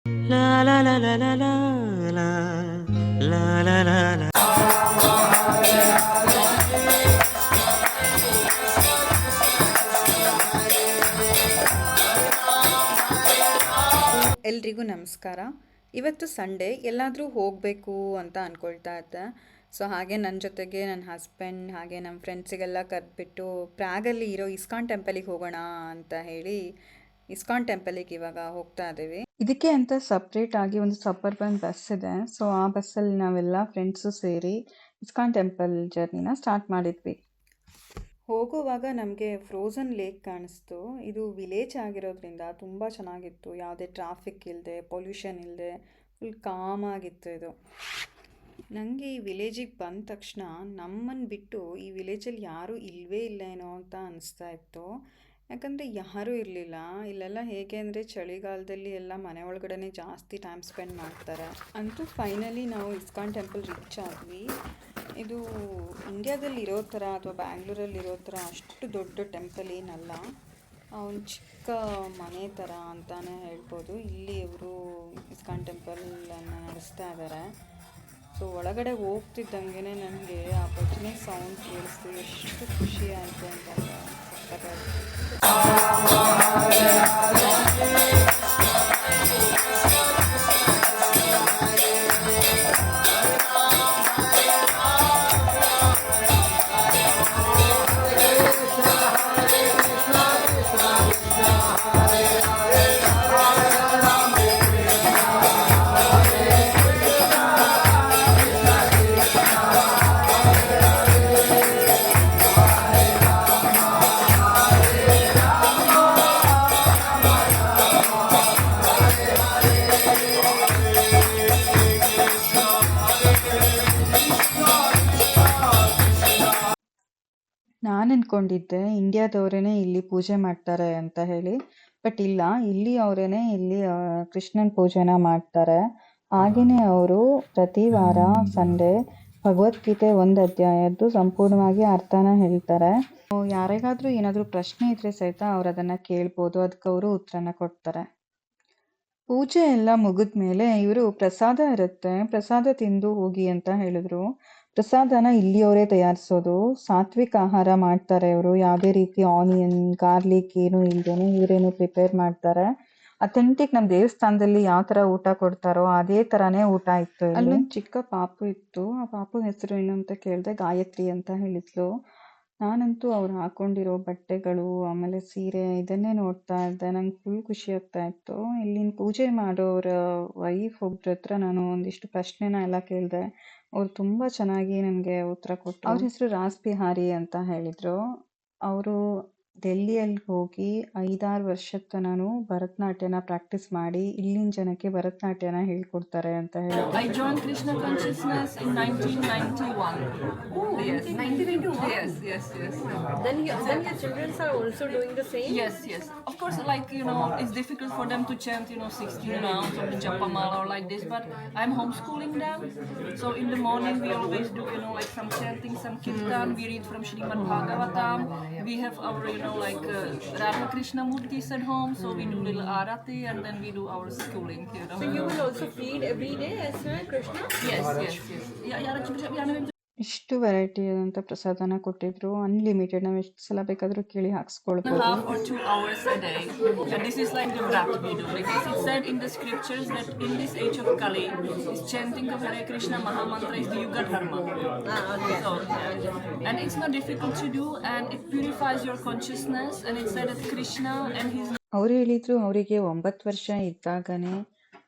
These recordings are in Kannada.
La la la la la la la la la la la. ಎಲ್ರಿಗೂ ನಮಸ್ಕಾರ. ಇವತ್ತು ಸಂಡೇ ಎಲ್ಲಾದರೂ ಹೋಗಬೇಕು ಅಂತ ಅಂದ್ಕೊಳ್ತಾ ಇದ್ದೆ. ಸೊ ಹಾಗೆ ನನ್ನ ಜೊತೆಗೆ ನನ್ನ ಹಸ್ಬೆಂಡ್ ಹಾಗೆ ನಮ್ಮ ಫ್ರೆಂಡ್ಸಿಗೆಲ್ಲ ಕರೆದ್ಬಿಟ್ಟು ಪ್ರಾಗಲ್ಲಿ ಇರೋ ಇಸ್ಕಾನ್ ಟೆಂಪಲಿಗೆ ಹೋಗೋಣ ಅಂತ ಹೇಳಿ ಇಸ್ಕಾನ್ ಟೆಂಪಲಿಗೆ ಇವಾಗ ಹೋಗ್ತಾ ಇದ್ದೀವಿ. ಇದಕ್ಕೆ ಅಂತ ಸಪ್ರೇಟ್ ಆಗಿ ಒಂದು ಸಬರ್ಬನ್ ಬಸ್ ಇದೆ. ಸೊ ಆ ಬಸ್ಸಲ್ಲಿ ನಾವೆಲ್ಲ ಫ್ರೆಂಡ್ಸು ಸೇರಿ ಇಸ್ಕಾನ್ ಟೆಂಪಲ್ ಜರ್ನಿನ ಸ್ಟಾರ್ಟ್ ಮಾಡಿದ್ವಿ. ಹೋಗುವಾಗ ನಮಗೆ ಫ್ರೋಝನ್ ಲೇಕ್ ಕಾಣಿಸ್ತು. ಇದು ವಿಲೇಜ್ ಆಗಿರೋದ್ರಿಂದ ತುಂಬ ಚೆನ್ನಾಗಿತ್ತು. ಯಾವುದೇ ಟ್ರಾಫಿಕ್ ಇಲ್ಲದೆ, ಪೊಲ್ಯೂಷನ್ ಇಲ್ಲದೆ, ಫುಲ್ ಕಾಮಾಗಿತ್ತು ಇದು. ನನಗೆ ಈ ವಿಲೇಜಿಗೆ ಬಂದ ತಕ್ಷಣ ನಮ್ಮನ್ನು ಬಿಟ್ಟು ಈ ವಿಲೇಜಲ್ಲಿ ಯಾರೂ ಇಲ್ಲವೇ ಇಲ್ಲ ಏನೋ ಅಂತ ಅನಿಸ್ತಾ ಇತ್ತು. ಯಾಕಂದರೆ ಯಾರೂ ಇರಲಿಲ್ಲ ಇಲ್ಲೆಲ್ಲ. ಹೇಗೆ ಅಂದರೆ ಚಳಿಗಾಲದಲ್ಲಿ ಎಲ್ಲ ಮನೆ ಒಳಗಡೆ ಜಾಸ್ತಿ ಟೈಮ್ ಸ್ಪೆಂಡ್ ಮಾಡ್ತಾರೆ. ಅಂತೂ ಫೈನಲಿ ನಾವು ಇಸ್ಕಾನ್ ಟೆಂಪಲ್ ರೀಚ್ ಆದ್ವಿ. ಇದು ಇಂಡ್ಯಾದಲ್ಲಿ ಇರೋ ಥರ ಅಥವಾ ಬ್ಯಾಂಗ್ಳೂರಲ್ಲಿ ಇರೋ ಥರ ಅಷ್ಟು ದೊಡ್ಡ ಟೆಂಪಲ್ ಏನಲ್ಲ. ಒಂದು ಚಿಕ್ಕ ಮನೆ ಥರ ಅಂತಲೇ ಹೇಳ್ಬೋದು. ಇಲ್ಲಿ ಇವರು ಇಸ್ಕಾನ್ ಟೆಂಪಲನ್ನು ನಡೆಸ್ತಾ ಇದ್ದಾರೆ. ಸೊ ಒಳಗಡೆ ಹೋಗ್ತಿದ್ದಂಗೆ ನನಗೆ ಆ ಭಜನೆ ಸೌಂಡ್ ಕೇಳಿಸ್ತು. ಎಷ್ಟು ಖುಷಿ ಆಯಿತು ಅಂತಂದರೆ ನಾನು ಅಂದ್ಕೊಂಡಿದ್ದೆ ಇಂಡ್ಯಾದವರೇ ಇಲ್ಲಿ ಪೂಜೆ ಮಾಡ್ತಾರೆ ಅಂತ ಹೇಳಿ. ಬಟ್ ಇಲ್ಲ, ಇಲ್ಲಿ ಅವರೇ ಇಲ್ಲಿ ಕೃಷ್ಣನ ಪೂಜೆನ ಮಾಡ್ತಾರೆ. ಹಾಗೆಯೇ ಅವರು ಪ್ರತಿ ವಾರ ಸಂಡೇ ಭಗವದ್ಗೀತೆ ಒಂದು ಅಧ್ಯಾಯದ್ದು ಸಂಪೂರ್ಣವಾಗಿ ಅರ್ಥನ ಹೇಳ್ತಾರೆ. ಯಾರಿಗಾದರೂ ಏನಾದರೂ ಪ್ರಶ್ನೆ ಇದ್ದರೆ ಸಹಿತ ಅವ್ರು ಅದನ್ನು ಕೇಳ್ಬೋದು. ಅದಕ್ಕೆ ಅವರು ಉತ್ತರನ ಕೊಡ್ತಾರೆ. ಪೂಜೆ ಎಲ್ಲ ಮುಗಿದ ಮೇಲೆ ಇವರು ಪ್ರಸಾದ ಇರುತ್ತೆ, ಪ್ರಸಾದ ತಿಂದು ಹೋಗಿ ಅಂತ ಹೇಳಿದ್ರು. ಪ್ರಸಾದನ ಇಲ್ಲಿಯವರೇ ತಯಾರಿಸೋದು. ಸಾತ್ವಿಕ ಆಹಾರ ಮಾಡ್ತಾರೆ ಇವರು. ಯಾವುದೇ ರೀತಿ ಆನಿಯನ್, ಗಾರ್ಲಿಕ್ ಏನೂ ಇಲ್ಲದೇನೆ ಇವರೇನು ಪ್ರಿಪೇರ್ ಮಾಡ್ತಾರೆ. ಅಥೆಂಟಿಕ್ ನಮ್ಮ ದೇವಸ್ಥಾನದಲ್ಲಿ ಯಾವ ಥರ ಊಟ ಕೊಡ್ತಾರೋ ಅದೇ ಥರನೇ ಊಟ ಇತ್ತು. ಅಲ್ಲೊಂದು ಚಿಕ್ಕ ಪಾಪು ಇತ್ತು. ಆ ಪಾಪು ಹೆಸರು ಏನು ಅಂತ ಕೇಳಿದೆ. ಗಾಯತ್ರಿ ಅಂತ ಹೇಳಿದ್ಲು. ನಾನಂತೂ ಅವ್ರು ಹಾಕೊಂಡಿರೋ ಬಟ್ಟೆಗಳು ಆಮೇಲೆ ಸೀರೆ ಇದನ್ನೇ ನೋಡ್ತಾ ಇದ್ದೆ. ನಂಗೆ ಫುಲ್ ಖುಷಿ ಆಗ್ತಾ ಇತ್ತು. ಇಲ್ಲಿನ ಪೂಜೆ ಮಾಡೋರ ವೈಫ್ ಒಬ್ರ ಹತ್ರ ನಾನು ಒಂದಿಷ್ಟು ಪ್ರಶ್ನೆನ ಎಲ್ಲ ಕೇಳಿದೆ. ಅವ್ರು ತುಂಬ ಚೆನ್ನಾಗಿ ನನಗೆ ಉತ್ತರ ಕೊಟ್ಟರು. ಅವ್ರ ಹೆಸರು ರಾಸ್ ಬಿಹಾರಿ ಅಂತ ಹೇಳಿದರು. ಅವರು ಡೆಲ್ಲಿಯಲ್ಲಿ ಹೋಗಿ 5-6 ವರ್ಷದ ತನಕ ಭರತನಾಟ್ಯನ ಪ್ರಾಕ್ಟೀಸ್ ಮಾಡಿ ಇಲ್ಲಿನ ಜನಕ್ಕೆ ಭರತನಾಟ್ಯನ ಹೇಳ್ಕೊಡ್ತಾರೆ ಅಂತ ಹೇಳಿದ್ರು. I joined Krishna consciousness in 1991. Oh, yes, 1991. Yes. Then your children are also doing the same? Yes. Of course, like, it's difficult for them to chant, 16 rounds of the Japamala or like this, but I'm homeschooling them. So in the morning we always do, like some chanting, some kirtan. We read from Srimad Bhagavatam. We have our, Radha Krishna Murtis at home. So we do little arati and then we do our schooling, So you will also feed every day as well, Krishna? Yes. Yeah. ಇಷ್ಟು ವೆರೈಟಿ ಆದಂಥ ಪ್ರಸಾದನ ಕೊಟ್ಟಿದ್ರು. ಅನ್ಲಿಮಿಟೆಡ್, ನಾವು ಎಷ್ಟು ಸಲ ಬೇಕಾದರೂ ಕೇಳಿ ಹಾಕ್ಸ್ಕೊಳ್ಬೋದು. 1.5 or 2 hours a day. And this is like the vrat we do, because it said in the scriptures that in this age of Kali, this chanting of Hare Krishna Mahamantra is the Yuga Dharma. Okay. So, and it's not difficult to do, and it purifies your consciousness. And it said that Krishna and his ಅವ್ರು ಹೇಳಿದ್ರು ಅವರಿಗೆ 9 ವರ್ಷ ಇದ್ದಾಗನೇ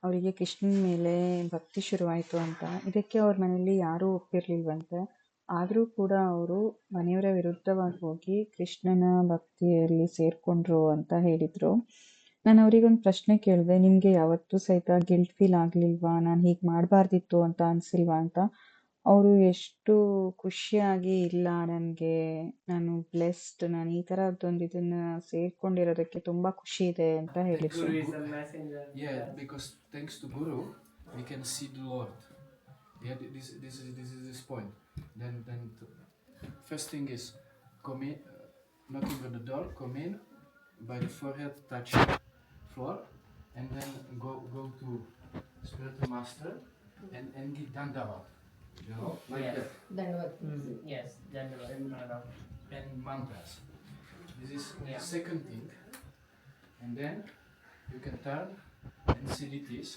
ಅವರಿಗೆ ಕೃಷ್ಣನ ಮೇಲೆ ಭಕ್ತಿ ಶುರುವಾಯಿತು ಅಂತ. ಇದಕ್ಕೆ ಅವ್ರ ಮನೆಯಲ್ಲಿ ಯಾರೂ ಒಪ್ಪಿರಲಿಲ್ವಂತೆ. ಆದರೂ ಕೂಡ ಅವರು ಮನೆಯವರ ವಿರುದ್ಧವಾಗಿ ಹೋಗಿ ಕೃಷ್ಣನ ಭಕ್ತಿಯಲ್ಲಿ ಸೇರಿಕೊಂಡ್ರು ಅಂತ ಹೇಳಿದರು. ನಾನು ಅವರಿಗೊಂದು ಪ್ರಶ್ನೆ ಕೇಳಿದೆ, ನಿಮಗೆ ಯಾವತ್ತೂ ಸಹಿತ ಗಿಲ್ಟ್ ಫೀಲ್ ಆಗಲಿಲ್ವಾ, ನಾನು ಹೀಗೆ ಮಾಡಬಾರ್ದಿತ್ತು ಅಂತ ಅನಿಸಿಲ್ವಾ ಅಂತ. ಅವರು ಎಷ್ಟು ಖುಷಿಯಾಗಿ, ಇಲ್ಲ ನಾನು ಬ್ಲೆಸ್ಡ್, ನಾನು ಈ ಥರದ್ದೊಂದು ಇದನ್ನು ಸೇರಿಕೊಂಡಿರೋದಕ್ಕೆ ತುಂಬ ಖುಷಿ ಇದೆ ಅಂತ ಹೇಳಿದ್ರು. Guru is a messenger. Yeah, because thanks to Guru, we can see the Lord. Yeah, this is this point. Then first thing is come in, knocking on the door, come in, by the forehead touch floor, and then go to spiritual master and give dandavat, you know, like Yes. that, Yes, Dandavat. and mantras. This is the Yeah. second thing, and then you can turn and see this,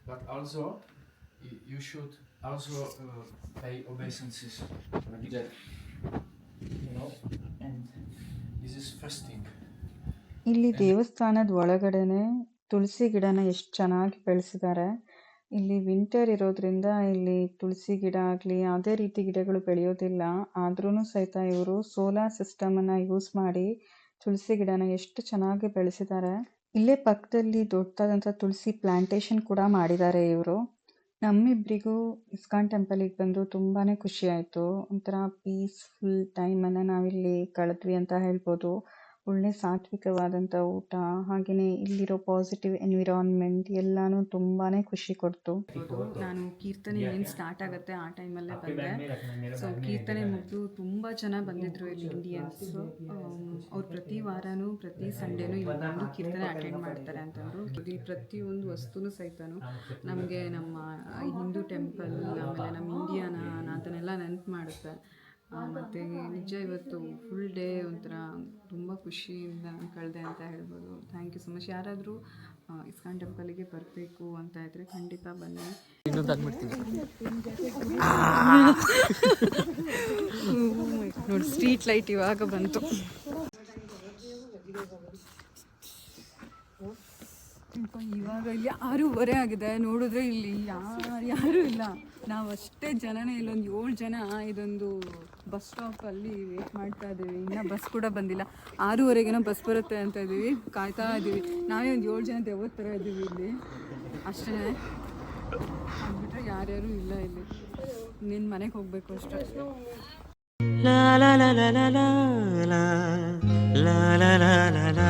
but also you should also pay obeisances like that, you know, and this is first thing. ಇಲ್ಲಿ ದೇವಸ್ಥಾನದ ಒಳಗಡೆನೆ ತುಳಸಿ ಗಿಡನ ಎಷ್ಟು ಚೆನ್ನಾಗಿ ಬೆಳೆಸಿದ್ದಾರೆ. ಇಲ್ಲಿ ವಿಂಟರ್ ಇರೋದ್ರಿಂದ ಇಲ್ಲಿ ತುಳಸಿ ಗಿಡ ಆಗಲಿ ಯಾವುದೇ ರೀತಿ ಗಿಡಗಳು ಬೆಳೆಯೋದಿಲ್ಲ. ಆದ್ರೂ ಸಹಿತ ಇವರು ಸೋಲಾರ್ ಸಿಸ್ಟಮನ್ನು ಯೂಸ್ ಮಾಡಿ ತುಳಸಿ ಗಿಡನ ಎಷ್ಟು ಚೆನ್ನಾಗಿ ಬೆಳೆಸಿದ್ದಾರೆ. ಇಲ್ಲೇ ಪಕ್ಕದಲ್ಲಿ ದೊಡ್ಡದಾದಂಥ ತುಳಸಿ ಪ್ಲಾಂಟೇಶನ್ ಕೂಡ ಮಾಡಿದ್ದಾರೆ ಇವರು. ನಮ್ಮಿಬ್ಬರಿಗೂ ಇಸ್ಕಾನ್ ಟೆಂಪಲಿಗೆ ಬಂದು ತುಂಬಾ ಖುಷಿ ಆಯಿತು. ಒಂಥರ ಪೀಸ್ಫುಲ್ ಟೈಮನ್ನು ನಾವಿಲ್ಲಿ ಕಳೆದ್ವಿ ಅಂತ ಹೇಳ್ಬೋದು. ಒಳ್ಳೆ ಸಾತ್ವಿಕವಾದಂಥ ಊಟ, ಹಾಗೆಯೇ ಇಲ್ಲಿರೋ ಪಾಸಿಟಿವ್ ಎನ್ವಿರಾನ್ಮೆಂಟ್ ಎಲ್ಲನೂ ತುಂಬಾ ಖುಷಿ ಕೊಡ್ತು. ನಾನು ಕೀರ್ತನೆ ಏನು ಸ್ಟಾರ್ಟ್ ಆಗುತ್ತೆ ಆ ಟೈಮಲ್ಲೇ ಬಂದೆ. ಸೊ ಕೀರ್ತನೆ ಮುಗಿದು ತುಂಬ ಜನ ಬಂದಿದ್ದರು ಇಲ್ಲಿ ಇಂಡಿಯನ್ಸು. ಅವ್ರು ಪ್ರತಿ ವಾರನೂ ಪ್ರತಿ ಸಂಡೇನೂ ಇಲ್ಲಿ ಬಂದು ಕೀರ್ತನೆ ಅಟೆಂಡ್ ಮಾಡ್ತಾರೆ ಅಂತಂದರು. ಇಲ್ಲಿ ಪ್ರತಿಯೊಂದು ವಸ್ತುನೂ ಸಹಿತನೂ ನಮಗೆ ನಮ್ಮ ಹಿಂದೂ ಟೆಂಪಲ್ ಆಮೇಲೆ ನಮ್ಮ ಇಂಡಿಯಾನ ಅದನ್ನೆಲ್ಲ ನೆನಪು ಮಾಡುತ್ತೆ. ಮತ್ತು ನಿಜ ಇವತ್ತು ಫುಲ್ ಡೇ ಒಂಥರ ತುಂಬ ಖುಷಿಯಿಂದ ಕಳೆದೆ ಅಂತ ಹೇಳ್ಬೋದು. Thank you so much. ಯಾರಾದರೂ ಇಸ್ಕಾನ್ ಟೆಂಪಲಿಗೆ ಬರಬೇಕು ಅಂತ ಇದ್ದರೆ ಖಂಡಿತ ಬನ್ನಿ. ನೋಡಿ ಸ್ಟ್ರೀಟ್ ಲೈಟ್ ಇವಾಗ ಬಂತು. ಇವಾಗ ಇಲ್ಲಿ 6:30 ಆಗಿದೆ. ನೋಡಿದ್ರೆ ಇಲ್ಲಿ ಯಾರೂ ಇಲ್ಲ. ನಾವು ಅಷ್ಟೇ ಜನನೇ, ಇಲ್ಲೊಂದು 7 ಜನ ಇದೊಂದು ಬಸ್ ಸ್ಟಾಪಲ್ಲಿ ವೇಟ್ ಮಾಡ್ತಾ ಇದ್ದೀವಿ. ಇನ್ನೂ ಬಸ್ ಕೂಡ ಬಂದಿಲ್ಲ. 6:30 ಬಸ್ ಬರುತ್ತೆ ಅಂತ ಇದ್ದೀವಿ, ಕಾಯ್ತಾ ಇದ್ದೀವಿ. ನಾವೇ ಒಂದು 7 ಜನ ದೇವರ ಥರ ಇದ್ದೀವಿ ಇಲ್ಲಿ ಅಷ್ಟೇ. ಆಗ್ಬಿಟ್ರೆ ಯಾರ್ಯಾರೂ ಇಲ್ಲ ಇಲ್ಲಿ. ನಿನ್ನ ಮನೆಗೆ ಹೋಗಬೇಕು ಅಷ್ಟೇ. la la la la la la la la la la la